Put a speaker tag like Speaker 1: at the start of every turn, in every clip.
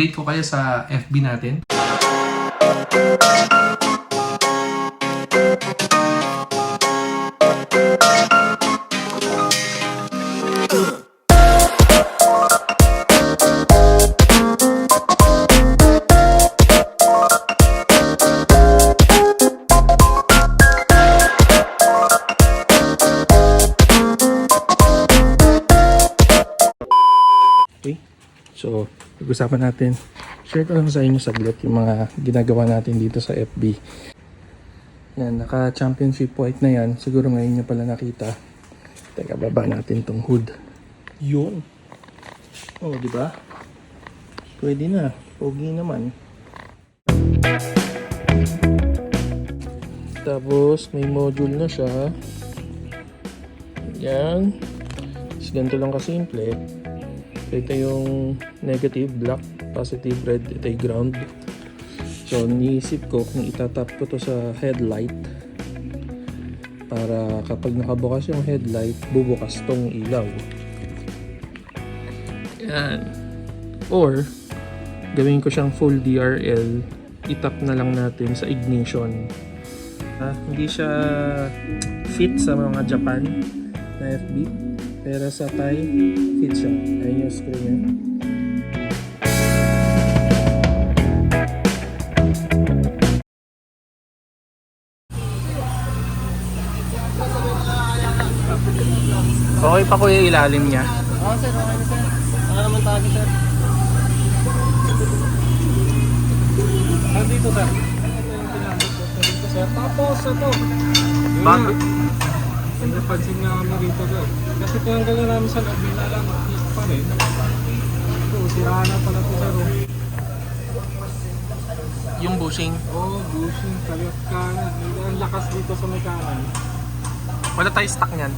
Speaker 1: update ko kayo sa FB natin. Okay, so pag-usapan natin, share ko lang sa inyo saglit yung mga ginagawa natin dito sa FB. Yan, naka-championship white na yan. Siguro ngayon nyo pala nakita. Teka, baba natin tong hood. Yun. Oh, di ba? Pwede na. Pogi naman. Tapos, may module na siya. Yan. Is ganito lang kasimple. Ito yung negative black, positive red, ito yung ground. So, niisip ko kung itatap ko to sa headlight para kapag nakabukas yung headlight, bubukas tong ilaw. Yan. Or, gawin ko siyang full DRL, itap na lang natin sa ignition. Hindi siya fit sa mga Japan na FB. Pero sa Thai, fit siya. Ayun yung screw niya. Okay pa kuya ilalim niya?
Speaker 2: Oo sir, okay na sir. Baka naman tayo sir. Dito sir. Ito yung pinabot ko dito sir. Tapos ito.
Speaker 1: Bakit?
Speaker 2: Ang napansin nga kami dito sir. Kasi kung gano'n namin sa loob, may nalang is pa rin. Ito, siraan na pala ito sir.
Speaker 1: Yung bushing.
Speaker 2: Oo, bushing, kaliot kanan. Ang lakas dito sa may kanan.
Speaker 1: Wala tayo stock niyan.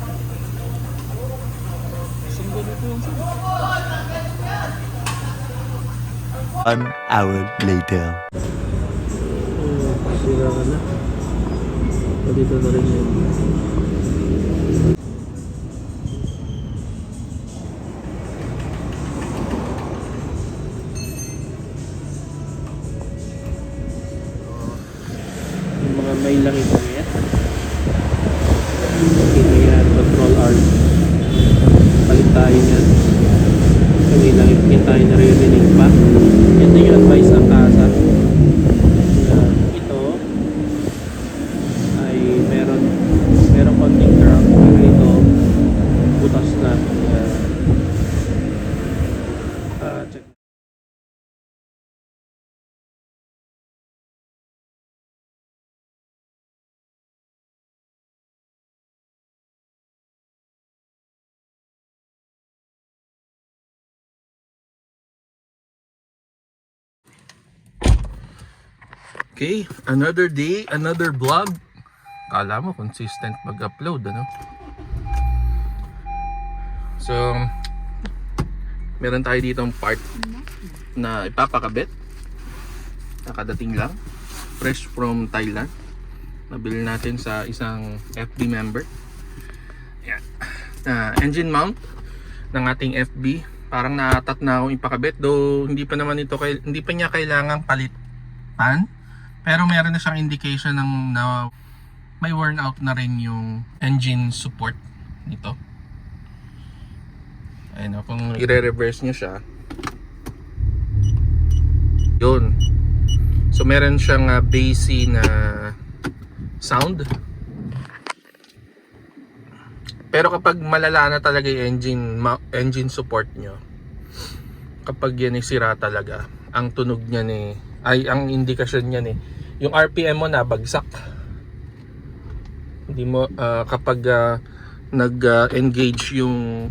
Speaker 2: Single ito yung sir.
Speaker 3: 1 hour later.
Speaker 2: Sira ka na. Dito na rin yun. Yung mga may langit na yan. Okay, yan. Control R. Palit tayo yan. So, may langit din tayo naririnig pa. Ito yung advice ng kasa. Ito ay meron konting crack. Pero ito butas na. Check.
Speaker 1: Okay, another day, another vlog. Kala mo consistent mag-upload, ano? So, meron tayo ditong part na ipapakabit. Nakadating lang. Fresh from Thailand. Nabili natin sa isang FB member. Yan. Engine mount ng ating FB. Parang naatat na akong ipakabit. Though, hindi pa niya kailangang palitan. Pero meron na siyang indication ng na may worn out na rin yung engine support nito. Ayun, kung i-reverse nyo siya, yun. So meron siyang bassy na sound. Pero kapag malala na talaga yung engine support nyo, kapag yan ay sira talaga, ang tunog niya ay ang indikasyon niya yung RPM mo nabagsak. Hindi mo kapag nag-engage yung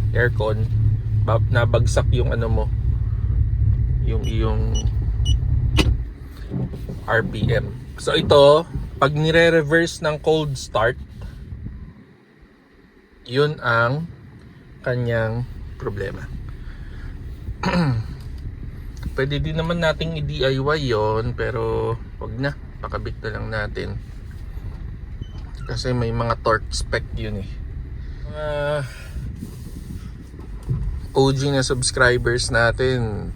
Speaker 1: aircon, nabagsak yung ano mo, yung iyong RPM. So ito, pag nire-reverse ng cold start, yun ang kanyang problema. Pwede din naman nating i-DIY yon, pero wag na, pakabit na lang natin kasi may mga torque spec yun eh. Mga OG na subscribers natin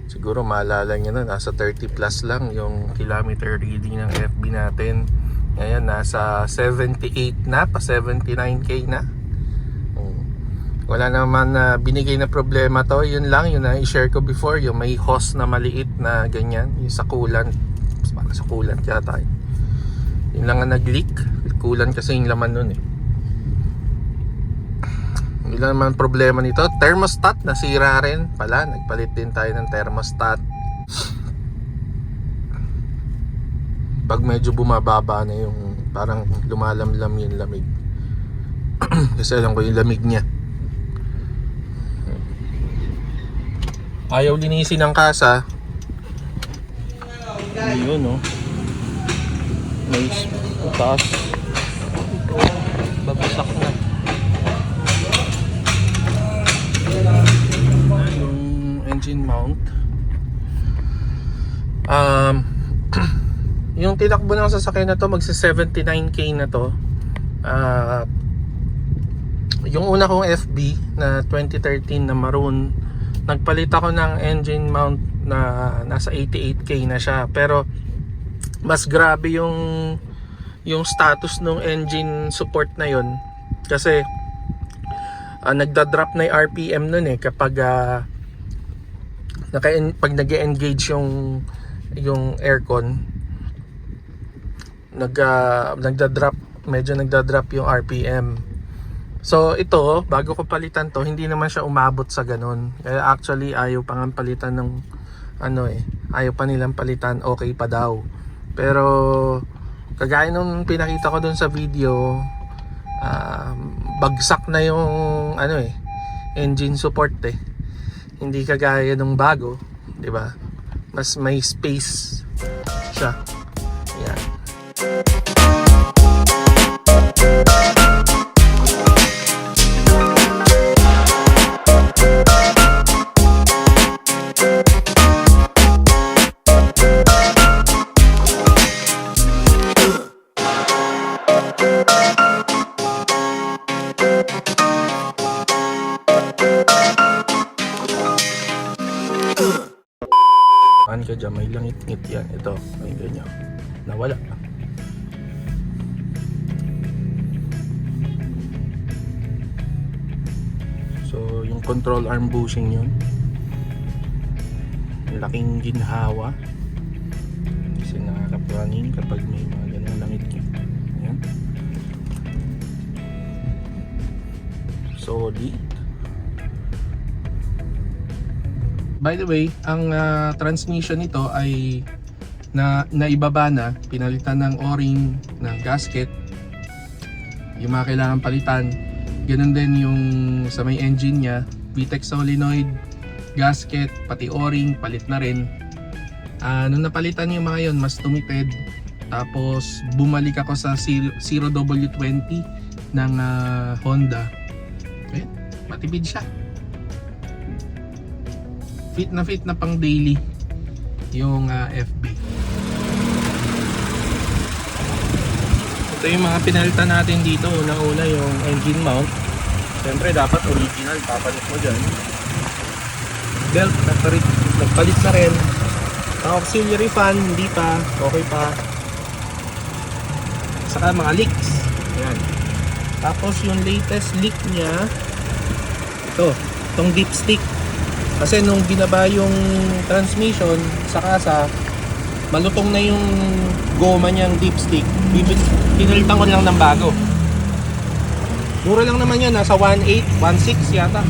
Speaker 1: Siguro maalala nyo na, nasa 30 plus lang yung kilometer reading ng FB natin. Ngayon nasa 78 na, pa 79k na. Wala naman na binigay na problema to. Yun lang, yun na i-share ko before, yung may hose na maliit na ganyan, yung sa coolant. Para sa coolant yata yun lang ang nag-leak. Coolant kasi yung laman nun Yun lang naman problema nito. Thermostat nasira rin pala. Nagpalit din tayo ng thermostat. Pag medyo bumababa na yung parang lumalamlam yung lamig. Kasi alam ko yung lamig niya. Ayaw linisin ng kasa. Yun may taas. Babasak na. Yung engine mount. Yung tinakbo ng sasakyan na to magsa 79k na to. Yung una kong FB na 2013 na maroon, nagpalit ako ng engine mount na nasa 88k na siya, pero mas grabe yung status ng engine support na yon kasi nagda-drop na yung RPM nun kapag pag nag-engage yung aircon, medyo nagda-drop yung RPM. So ito, bago ko palitan to, hindi naman siya umabot sa ganun. Kaya actually ayaw pa nga palitan ng ayaw pa nilang palitan, okay pa daw. Pero kagaya nung pinakita ko dun sa video, bagsak na yung engine support Hindi kagaya nung bago, 'di ba? Mas may space siya. Yan. Ka dyan, may langit-ngit yan. Ito, may ganyan. Nawala. So, yung control arm bushing yun. Laking ginhawa. Kasi nakakapraning kapag may mga ganyan langit-ngit. Ayan. Solid. By the way, ang transmission nito ay naibaba na, pinalitan ng o-ring, ng gasket, yung mga kailangan palitan. Ganun din yung sa may engine nya, VTEC solenoid, gasket, pati o-ring, palit na rin. Nung napalitan yung mga yon, mas tumipid. Tapos bumalik ako sa 0W20 ng Honda. Okay, matipid siya. Fit na pang daily yung FB. Ito yung mga pinalitan natin dito. Unang-una yung engine mount. Siyempre dapat original, papalit mo dyan. Belt, nagpalit na rin. Ang auxiliary fan, hindi pa, okay pa. Saka mga leaks. Ayan. Tapos yung latest leak niya, itong dipstick. Kasi nung binaba yung transmission sa kasa, malutong na yung goma niyang dipstick. Pinalitan ko lang ng bago. Mura lang naman yun, nasa 1.8, 1.6 yata.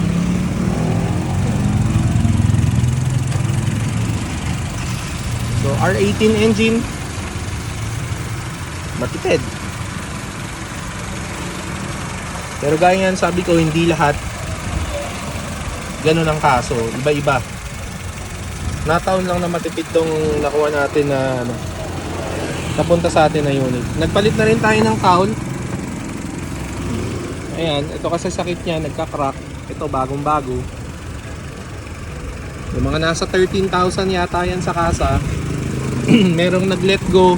Speaker 1: So R18 engine, matipid. Pero gaya nga sabi ko, hindi lahat ganun ang kaso, iba-iba. Nataon lang na matipid tong nakuha natin na napunta sa atin na unit. Nagpalit na rin tayo ng cowl. Ayan, ito kasi sakit niya, nagka-crack. Ito bagong bago. Yung mga nasa 13,000 yata yan sa kasa. Merong nag-let go.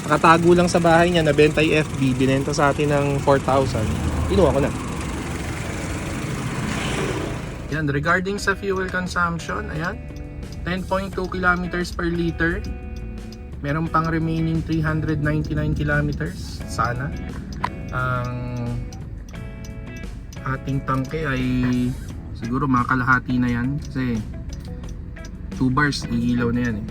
Speaker 1: Nakatago lang sa bahay niya, nabenta yung FB, binenta sa atin ng 4,000. Kinuha ko na. Yan, regarding sa fuel consumption, ayan, 10.2 kilometers per liter. Meron pang remaining 399 kilometers sana. Ang ating tangke ay siguro mga kalahati na yan kasi 2 bars iilaw na yan eh.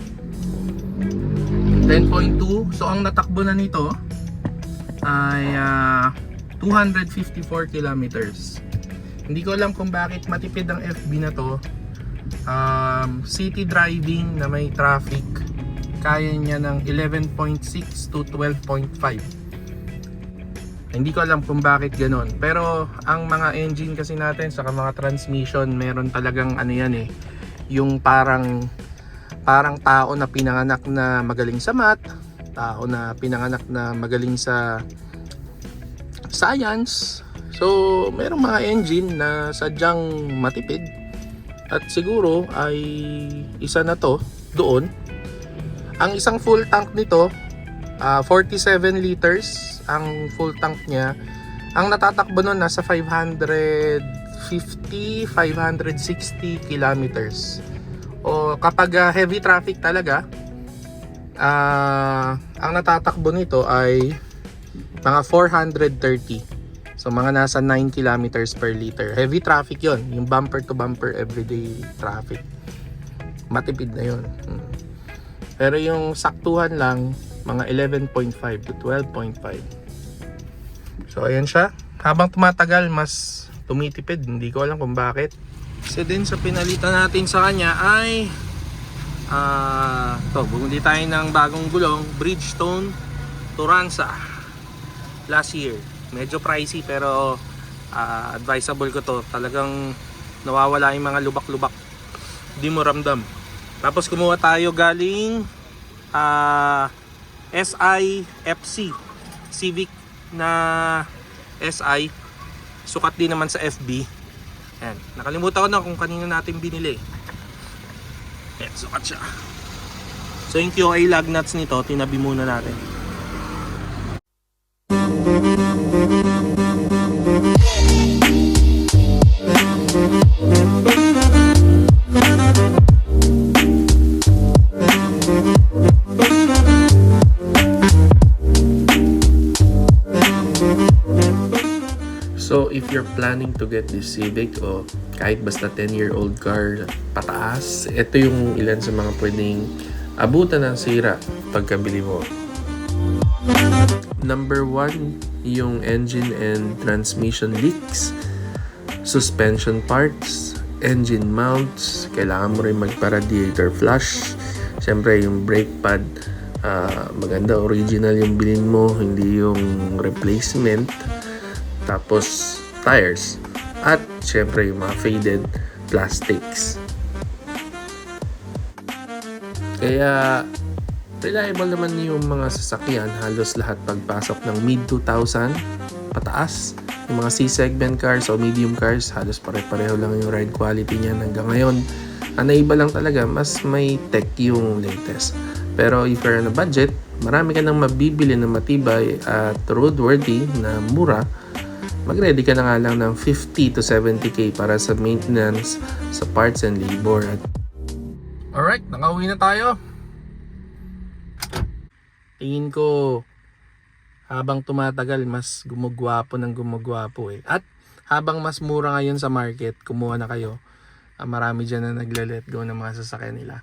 Speaker 1: 10.2. So ang natakbo na nito ay 254 kilometers. Hindi ko alam kung bakit matipid ang FB na to. City driving na may traffic, kaya niya ng 11.6 to 12.5. Hindi ko alam kung bakit ganon. Pero ang mga engine kasi natin saka mga transmission, meron talagang ano yan eh, yung parang tao na pinanganak na magaling sa math, tao na pinanganak na magaling sa science. So merong mga engine na sadyang matipid, at siguro ay isa na to doon. Ang isang full tank nito, 47 liters ang full tank niya. Ang natatakbo nun nasa 550, 560 kilometers. O kapag heavy traffic talaga, ang natatakbo nito ay mga 430. So mga nasa 9 kilometers per liter. Heavy traffic yon, yung bumper to bumper everyday traffic. Matipid na yon. Pero yung saktuhan lang, mga 11.5 to 12.5. So ayan siya. Habang tumatagal, mas tumitipid. Hindi ko alam kung bakit. So din sa pinalitan natin sa kanya ay bumili tayo ng bagong gulong, Bridgestone Turanza last year. Medyo pricey pero advisable ko to. Talagang nawawala yung mga lubak-lubak, di mo ramdam. Tapos kumuha tayo galing SI FC Civic na SI. Sukat din naman sa FB. Ayan. Nakalimutan ko na kung kanino natin binili. Ayan, sukat siya. So yung QA lug nuts nito, tinabi muna natin. So if you're planning to get this Civic o kahit basta 10-year-old car pataas, ito yung ilan sa mga pwedeng abutan ng sira pagkabili mo. Number 1, yung engine and transmission leaks, suspension parts, engine mounts, kailangan mo rin magpa-radiator flush. Siyempre yung brake pad, maganda original yung bilhin mo, hindi yung replacement. Tapos tires, at syempre yung mga faded plastics. Kaya reliable naman yung mga sasakyan, halos lahat pagpasok ng mid-2000 pataas. Yung mga C-segment cars o medium cars, halos pare-pareho lang yung ride quality niyan hanggang ngayon. Ang naiba lang talaga, mas may tech yung latest. Pero if you're on a budget, marami ka nang mabibili na matibay at roadworthy na mura. Mag-ready ka na nga lang ng 50 to 70k para sa maintenance, sa parts and labor. Alright, nakauwi na tayo. Tingin ko habang tumatagal mas gumugwapo ng gumugwapo eh. At habang mas mura ngayon sa market, kumuha na kayo. Marami dyan na nagle-let go ng mga sasakyan nila.